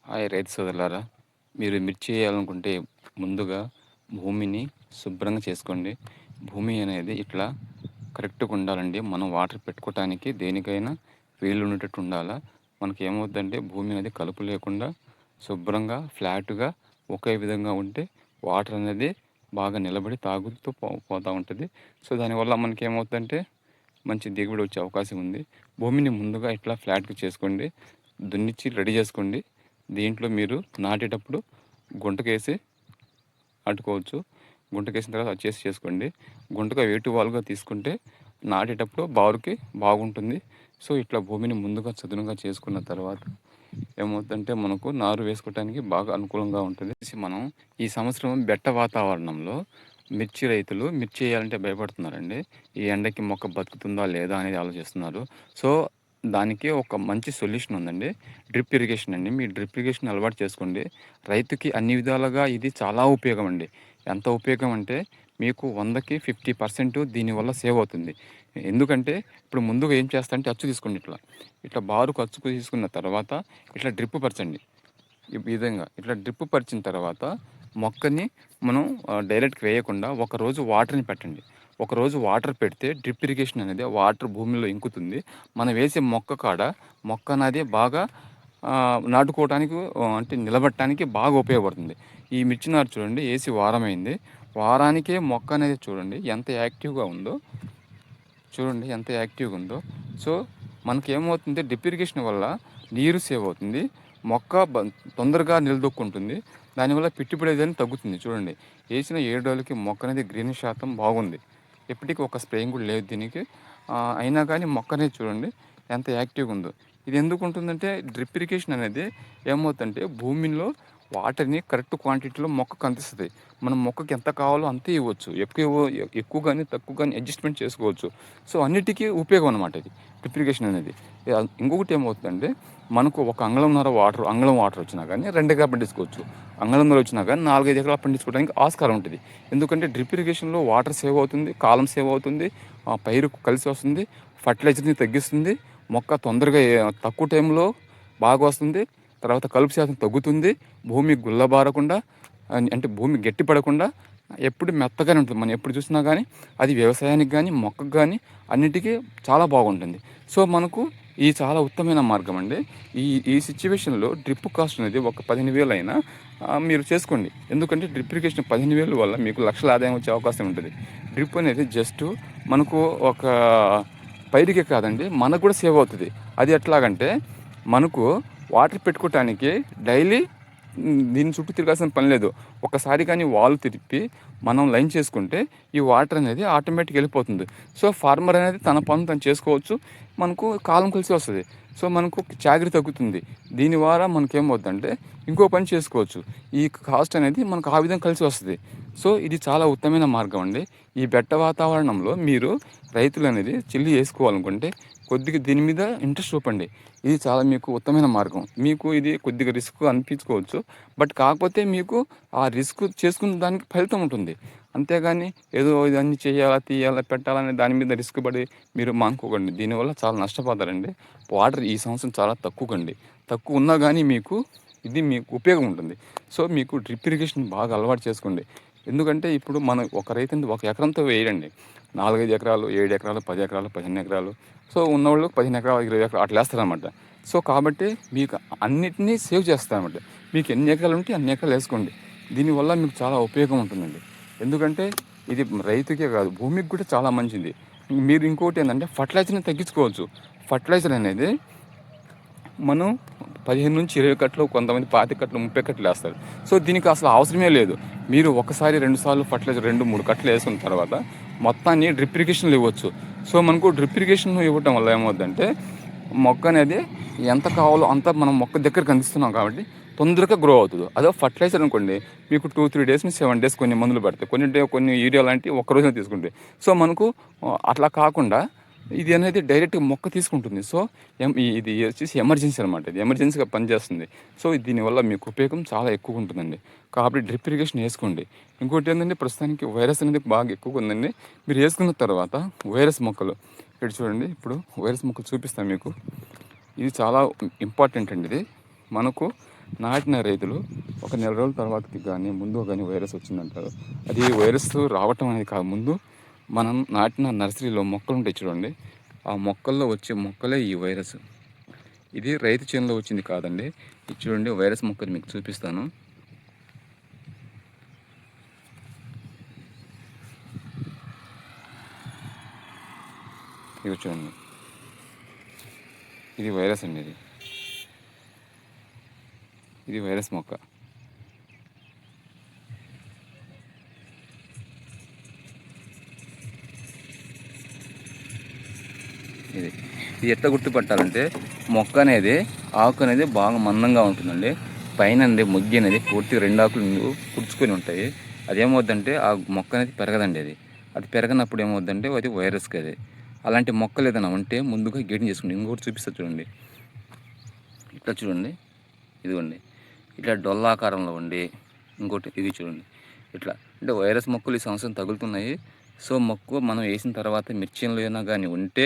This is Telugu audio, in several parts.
హాయ్ రైతు సోదరులారా, మీరు మిర్చి చేయాలనుకుంటే ముందుగా భూమిని శుభ్రంగా చేసుకోండి. భూమి అనేది ఇట్లా కరెక్ట్‌గా ఉండాలండి. మనం వాటర్ పెట్టుకోవటానికి దేనికైనా వీలు ఉండేటట్టు ఉండాలా. మనకి ఏమవుద్దంటే భూమి అనేది కలుపు లేకుండా శుభ్రంగా ఫ్లాట్‌గా ఒకే విధంగా ఉంటే వాటర్ అనేది బాగా నిలబడి తాగుతూ పోతా ఉంటది. సో, దానివల్ల మనకేమవుద్దంటే మంచి దిగుబడి వచ్చే అవకాశం ఉంది. భూమిని ముందుగా ఇట్లా ఫ్లాట్‌గా చేసుకోండి. దున్నిచ్చి రెడీ చేసుకోండి. దీంట్లో మీరు నాటేటప్పుడు గుంటకేసి నాటుకోవచ్చు. గుంటకేసిన తర్వాత వచ్చేసి చేసుకోండి. గుంటగా వేటువాలుగా తీసుకుంటే నాటేటప్పుడు బారుకి బాగుంటుంది. సో, ఇట్లా భూమిని ముందుగా చదునుగా చేసుకున్న తర్వాత ఏమవుతుందంటే మనకు నారు వేసుకోవటానికి బాగా అనుకూలంగా ఉంటుంది. మనం ఈ సంవత్సరం బెట్ట వాతావరణంలో మిర్చి రైతులు మిర్చి వేయాలంటే భయపడుతున్నారండి. ఈ ఎండకి మొక్క బతుకుతుందా లేదా అనేది ఆలోచిస్తున్నారు. సో, దానికి ఒక మంచి సొల్యూషన్ ఉందండి. డ్రిప్ ఇరిగేషన్ అండి. మీ డ్రిప్ ఇరిగేషన్ అలవాటు చేసుకోండి. రైతుకి అన్ని విధాలుగా ఇది చాలా ఉపయోగం అండి. ఎంత ఉపయోగం అంటే మీకు 100కి 50% దీనివల్ల సేవ్ అవుతుంది. ఎందుకంటే ఇప్పుడు ముందుగా ఏం చేస్తా అంటే అచ్చు తీసుకోండి ఇట్లా. ఇట్లా బారుకు అచ్చుకు తీసుకున్న తర్వాత ఇట్లా డ్రిప్ పరచండి. ఈ విధంగా ఇట్లా డ్రిప్ పరిచిన తర్వాత మొక్కని మనం డైరెక్ట్‌గా వేయకుండా ఒకరోజు వాటర్‌ని పెట్టండి. ఒకరోజు వాటర్ పెడితే డ్రిప్ ఇరిగేషన్ అనేది వాటర్ భూమిలో ఇంకుతుంది. మనం వేసే మొక్క కాడ మొక్క అనేది బాగా నాటుకోవటానికి అంటే నిలబడటానికి బాగా ఉపయోగపడుతుంది. ఈ మిర్చి నారు చూడండి ఏసి వారమైంది. వారానికే మొక్క అనేది చూడండి ఎంత యాక్టివ్‌గా ఉందో. చూడండి ఎంత యాక్టివ్‌గా ఉందో. సో, మనకేమవుతుంది డ్రిప్ ఇరిగేషన్ వల్ల నీరు సేవ్ అవుతుంది. మొక్క తొందరగా నిలదొక్కుంటుంది. దానివల్ల పెట్టుబడి అనేది తగ్గుతుంది. చూడండి ఏసిన 7 రోజులకి మొక్క అనేది గ్రీనిష్ శాతం బాగుంది. ఎప్పటికి ఒక స్ప్రేయింగ్ కూడా లేదు దీనికి. అయినా కానీ మొక్క అనేది చూడండి ఎంత యాక్టివ్‌గా ఉందో. ఇది ఎందుకు ఉంటుందంటే డ్రిప్ ఇరిగేషన్ అనేది ఏమవుతుందంటే భూమిలో వాటర్‌ని కరెక్ట్ క్వాంటిటీలో మొక్కకు అందిస్తది. మనం మొక్కకి ఎంత కావాలో అంతే ఇవ్వచ్చు. ఎక్కువ గాని, తక్కువ గాని అడ్జస్ట్‌మెంట్ చేసుకోవచ్చు. సో, అన్నిటికీ ఉపయోగం అనమాట ఇది డ్రిప్ ఇరిగేషన్ అనేది. ఇంకొకటి ఏమవుతుందంటే మనకు ఒక అంగుళం వాటర్ వచ్చినా గానీ 2 ఎకరాలు పండించుకోవచ్చు. అంగుళంన్నర వచ్చినా గానీ 4, 5 ఎకరాలు పండించుకోవడానికి ఆస్కారం ఉంటది. ఎందుకంటే డ్రిప్ ఇరిగేషన్‌లో వాటర్ సేవ్ అవుతుంది, కాలం సేవ్ అవుతుంది, పైరుకు కలిసి వస్తుంది, ఫర్టిలైజర్‌ని తగ్గిస్తుంది, మొక్క తొందరగా తక్కువ టైంలో బాగా వస్తుంది. తర్వాత కలుపు శాతం తగ్గుతుంది. భూమి గుల్లబారకుండా అంటే భూమి గట్టి పడకుండా ఎప్పుడు మెత్తగానే ఉంటుంది. మనం ఎప్పుడు చూసినా కానీ అది వ్యవసాయానికి కానీ, మొక్కకు కానీ అన్నిటికీ చాలా బాగుంటుంది. సో, మనకు ఇది చాలా ఉత్తమమైన మార్గం అండి. ఈ ఈ సిట్యుయేషన్‌లో డ్రిప్ కాస్ట్ అనేది ఒక 15,000 అయినా మీరు చేసుకోండి. ఎందుకంటే డ్రిప్ ఇరిగేషన్ 15,000 వల్ల మీకు లక్షల ఆదాయం వచ్చే అవకాశం ఉంటుంది. డ్రిప్ అనేది జస్ట్ మనకు ఒక పైరుకే కాదండి మనకు కూడా సేవ్ అవుతుంది. అది ఎట్లాగంటే మనకు వాటర్ పెట్టుకోవటానికి డైలీ దీని చుట్టూ తిరగాల్సిన పని లేదు. ఒకసారి కానీ వాల్ తిప్పి మనం లైన్ చేసుకుంటే ఈ వాటర్ అనేది ఆటోమేటిక్‌గా వెళ్ళిపోతుంది. సో, ఫార్మర్ అనేది తన పనులు తను చేసుకోవచ్చు. మనకు కాలం కలిసి వస్తది. సో, మనకు చాకిరీ తగ్గుతుంది. దీని ద్వారా మనకేమవుద్దంటే ఇంకో పని చేసుకోవచ్చు. ఈ కాస్ట్ అనేది మనకు ఆ విధంగా కలిసి వస్తది. సో, ఇది చాలా ఉత్తమమైన మార్గం అండి. ఈ బెట్ట వాతావరణంలో మీరు రైతులనేది చిల్లి చేసుకోవాలనుకుంటే కొద్దిగా దీని మీద ఇంట్రెస్ట్ చూపండి. ఇది చాలా మీకు ఉత్తమమైన మార్గం. మీకు ఇది కొద్దిగా రిస్క్ అనిపించుకోవచ్చు. బట్ కాకపోతే మీకు ఆ రిస్క్ చేసుకున్న దానికి ఫలితం ఉంటుంది. అంతేగాని ఏదో ఇదన్నీ చేయాలా, తీయాలా, పెట్టాలనే దాని మీద రిస్క్ పడి మీరు మానుకోకండి. దీనివల్ల చాలా నష్టపోతారండి. వాటర్ ఈ సంవత్సరం చాలా తక్కువకండి. తక్కువ ఉన్నా గానీ మీకు ఉపయోగం ఉంటుంది. సో, మీకు డ్రిప్ ఇరిగేషన్ బాగా అలవాటు చేసుకోండి. ఎందుకంటే ఇప్పుడు మనం ఒక రైతు ఒక ఎకరంతో వేయడండి. 4, 5 ఎకరాలు, 7 ఎకరాలు, 10 ఎకరాలు, 15 ఎకరాలు. సో, ఉన్నోళ్ళు 15 ఎకరాలు, 20 ఎకరాలు అట్లా ఏస్తారనమాట. సో, కాబట్టి మీకు అన్నిటిని సేవ్ చేస్తారనమాట. మీకు ఎన్ని ఎకరాలు ఉంటే అన్ని ఎకరాలు ఏసుకోండి. దీనివల్ల మీకు చాలా ఉపయోగం ఉంటుందండి. ఎందుకంటే ఇది రైతుకే కాదు భూమికి కూడా చాలా మంచిది. మీరు ఇంకోటి ఏందంటే ఫర్టిలైజర్‌ని తగ్గించుకోవచ్చు. ఫర్టిలైజర్ అనేది మనం 15-20 కట్టలు, కొంతమంది 25 కట్టలు, 30 కట్టలు ఏస్తారు. సో, దీనికి అసలు అవసరమే లేదు. మీరు ఒకసారి, 2 సార్లు ఫర్టిలైజర్ 2, 3 కట్టలు ఏసుకున్న తర్వాత మొత్తాన్ని డ్రిప్ ఇరిగేషన్‌లో ఇవ్వచ్చు. సో, మనకు డ్రిప్ ఇరిగేషన్ ఇవ్వటం వల్ల ఏమవుద్దంటే మొక్క అనేది ఎంత కావాలో అంత మనం మొక్క దగ్గరికి అందిస్తున్నాం కాబట్టి తొందరగా గ్రో అవుతుంది. అదే ఫర్టిలైజర్ అనుకోండి మీకు 2, 3 డేస్ నుంచి 7 డేస్ కొన్ని మందులు పడతాయి. కొన్ని యూరియా లాంటివి ఒక్క రోజునే తీసుకుంటాయి. సో, మనకు అట్లా కాకుండా ఇది అనేది డైరెక్ట్‌గా మొక్క తీసుకుంటుంది. సో, ఇది వచ్చేసి ఎమర్జెన్సీ అనమాట. ఇది ఎమర్జెన్సీగా పనిచేస్తుంది. సో, దీనివల్ల మీకు ఉపయోగం చాలా ఎక్కువగా ఉంటుందండి. కాబట్టి డ్రిప్ ఇరిగేషన్ ఏసుకోండి. ఇంకోటి ఏంటంటే ప్రస్తుతానికి వైరస్ అనేది బాగా ఎక్కువగా ఉందండి. మీరు ఏసుకున్న తర్వాత వైరస్ మొక్కలు ఇక్కడ చూడండి. ఇప్పుడు వైరస్ మొక్కలు చూపిస్తాను మీకు. ఇది చాలా ఇంపార్టెంట్ అండి ఇది. మనకు నాటిన రైతులు ఒక నెల రోజుల తర్వాతకి కానీ ముందు కానీ వైరస్ వచ్చిందంటారు. అది వైరస్ రావటం అనేది కాదు, ముందు మనం నాటిన నర్సరీలో మొక్కలు ఉంటాయి చూడండి, ఆ మొక్కల్లో వచ్చే మొక్కలే ఈ వైరస్. ఇది రైతు చేనులో వచ్చింది కాదండి. ఇది చూడండి వైరస్ మొక్కలు మీకు చూపిస్తాను. ఇది చూడండి, ఇది వైరస్ అండి. ఇది వైరస్ మొక్క. ఇది ఇది ఎట్లా గుర్తుపట్టాలంటే మొక్క అనేది, ఆకు అనేది బాగా మందంగా ఉంటుందండి. పైన మొగ్గి అనేది పూర్తి 2 ఆకులు పుడుచుకొని ఉంటాయి. అదేమవుద్దంటే ఆ మొక్క అనేది పెరగదండి. అది పెరగనప్పుడు ఏమవుద్దంటే అది వైరస్కి. అది అలాంటి మొక్కలు ఏదైనా ఉంటే ముందుగా గేటింగ్ చేసుకోండి. ఇంకొకటి చూపిస్తా చూడండి, ఇట్లా చూడండి, ఇదిగోండి ఇట్లా డొల్లాకారంలో ఉండి, ఇంకోటి ఇది చూడండి ఇట్లా. అంటే వైరస్ మొక్కలు ఈ సంవత్సరం తగులుతున్నాయి. సో మొక్క మనం వేసిన తర్వాత మిర్చిలో అయినా కానీ ఉంటే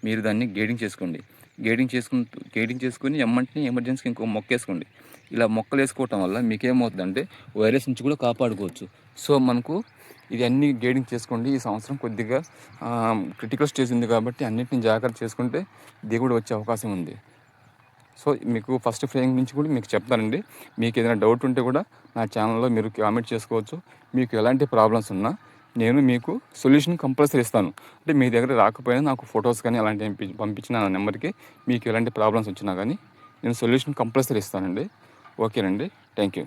మీరు దాన్ని గేడింగ్ చేసుకోండి. గేడింగ్ చేసుకుని ఎమర్జెన్సీకి ఇంకో మొక్క వేసుకోండి. ఇలా మొక్కలు వేసుకోవటం వల్ల మీకేమవుతుందంటే వైరస్ నుంచి కూడా కాపాడుకోవచ్చు. సో మనకు ఇది అన్నీ గేడింగ్ చేసుకోండి. ఈ సంవత్సరం కొద్దిగా క్రిటికల్ స్టేజ్ ఉంది కాబట్టి అన్నింటిని జాగ్రత్త చేసుకుంటే దిగుబడి వచ్చే అవకాశం ఉంది. సో మీకు ఫస్ట్ ఫ్రేయింగ్ నుంచి కూడా మీకు చెప్తానండి. మీకు ఏదైనా డౌట్ ఉంటే కూడా నా ఛానల్లో మీరు కామెంట్ చేసుకోవచ్చు. మీకు ఎలాంటి ప్రాబ్లమ్స్ ఉన్నా నేను మీకు సొల్యూషన్ కంపల్సరీ ఇస్తాను. అంటే మీ దగ్గర రాకపోయినా నాకు ఫొటోస్ కానీ అలాంటివి పంపించిన నా నెంబర్కి మీకు ఎలాంటి ప్రాబ్లమ్స్ వచ్చినా కానీ నేను సొల్యూషన్ కంపల్సరీ ఇస్తానండి. ఓకేనండి, థ్యాంక్ యూ.